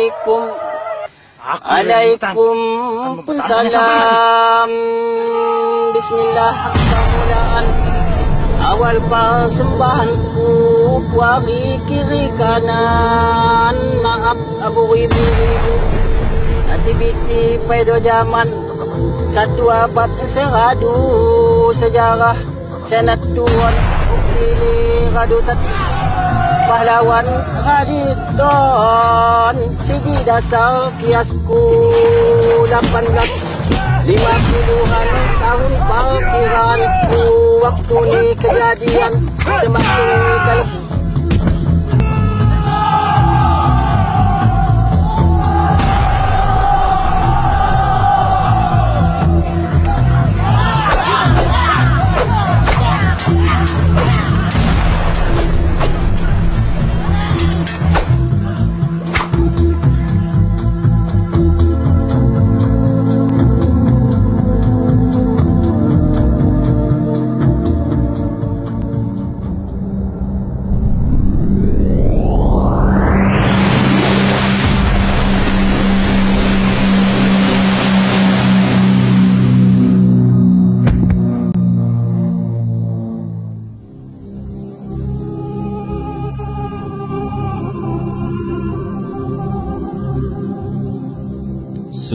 Assalamualaikum. Alaikum salam. Bismillah kemuliaan. Awal persembahanku kuari kiri kanan. Maaf abu ibu. Aktiviti pedo zaman. Satu abad seradu sejarah. Senatuan pilih radu pahlawan Radidon. Sigi dasar kiasku 1850-an tahun perkiraanku. Waktu ini kejadian semakin kalau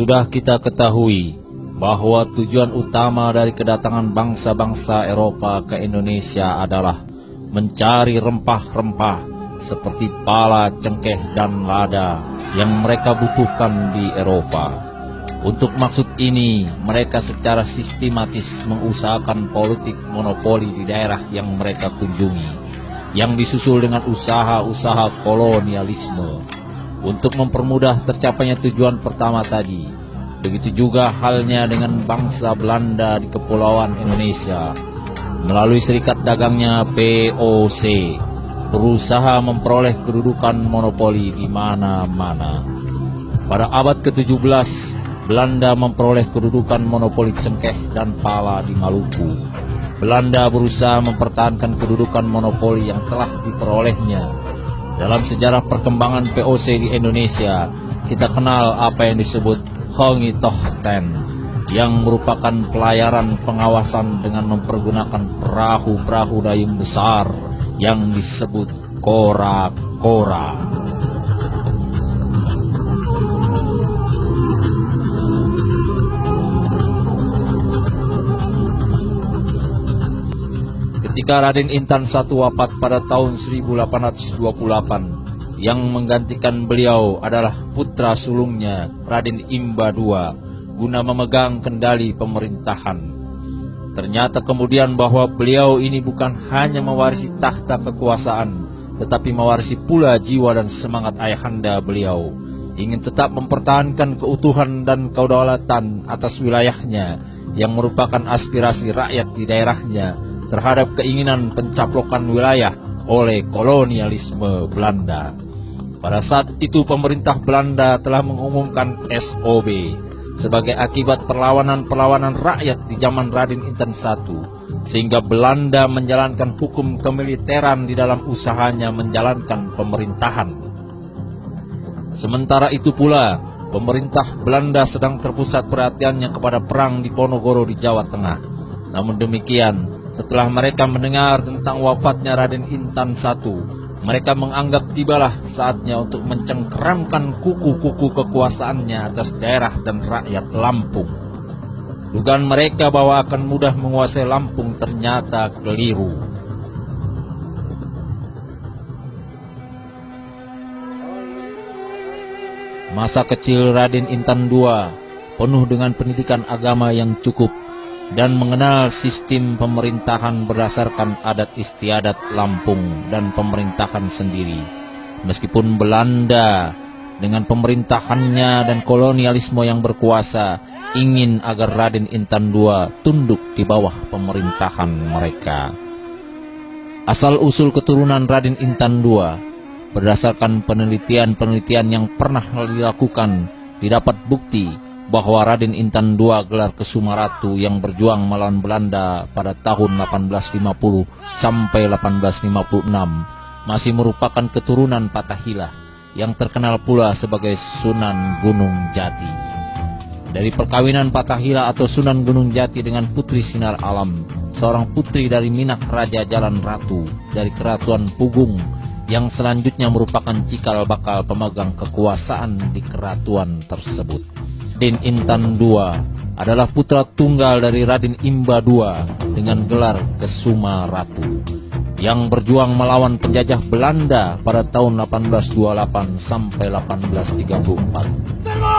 sudah kita ketahui bahwa tujuan utama dari kedatangan bangsa-bangsa Eropa ke Indonesia adalah mencari rempah-rempah seperti pala, cengkeh, dan lada yang mereka butuhkan di Eropa. Untuk maksud ini, mereka secara sistematis mengusahakan politik monopoli di daerah yang mereka kunjungi, yang disusul dengan usaha-usaha kolonialisme. Untuk mempermudah tercapainya tujuan pertama tadi, begitu juga halnya dengan bangsa Belanda di Kepulauan Indonesia. Melalui serikat dagangnya POC, berusaha memperoleh kedudukan monopoli di mana-mana. Pada abad ke-17, Belanda memperoleh kedudukan monopoli cengkeh dan pala di Maluku. Belanda berusaha mempertahankan kedudukan monopoli yang telah diperolehnya. Dalam sejarah perkembangan POC di Indonesia, kita kenal apa yang disebut Hongitochten, yang merupakan pelayaran pengawasan dengan mempergunakan perahu-perahu dayung besar yang disebut kora-kora. Ketika Raden Intan I wafat pada tahun 1828, yang menggantikan beliau adalah putra sulungnya Raden Imba II guna memegang kendali pemerintahan. Ternyata kemudian bahwa beliau ini bukan hanya mewarisi tahta kekuasaan, tetapi mewarisi pula jiwa dan semangat ayahanda beliau, ingin tetap mempertahankan keutuhan dan kedaulatan atas wilayahnya yang merupakan aspirasi rakyat di daerahnya terhadap keinginan pencaplokan wilayah oleh kolonialisme Belanda. Pada saat itu pemerintah Belanda telah mengumumkan SOB sebagai akibat perlawanan-perlawanan rakyat di zaman Raden Intan I, sehingga Belanda menjalankan hukum kemiliteran di dalam usahanya menjalankan pemerintahan. Sementara itu pula, pemerintah Belanda sedang terpusat perhatiannya kepada perang di Ponorogo di Jawa Tengah. Namun demikian, setelah mereka mendengar tentang wafatnya Raden Intan I, mereka menganggap tibalah saatnya untuk mencengkeramkan kuku-kuku kekuasaannya atas daerah dan rakyat Lampung. Dugaan mereka bahwa akan mudah menguasai Lampung ternyata keliru. Masa kecil Raden Intan II penuh dengan pendidikan agama yang cukup dan mengenal sistem pemerintahan berdasarkan adat istiadat Lampung dan pemerintahan sendiri. Meskipun Belanda dengan pemerintahannya dan kolonialisme yang berkuasa ingin agar Raden Intan II tunduk di bawah pemerintahan mereka. Asal-usul keturunan Raden Intan II berdasarkan penelitian-penelitian yang pernah dilakukan, didapat bukti bahwa Raden Intan II gelar Kesumaratu yang berjuang melawan Belanda pada tahun 1850 sampai 1856 masih merupakan keturunan Fatahillah yang terkenal pula sebagai Sunan Gunung Jati. Dari perkawinan Patahila atau Sunan Gunung Jati dengan Putri Sinar Alam, seorang putri dari Minak Raja Jalan Ratu dari Keratuan Pugung, yang selanjutnya merupakan cikal bakal pemegang kekuasaan di keratuan tersebut. Raden Intan II adalah putra tunggal dari Raden Imba II dengan gelar Kesuma Ratu, yang berjuang melawan penjajah Belanda pada tahun 1828 sampai 1834.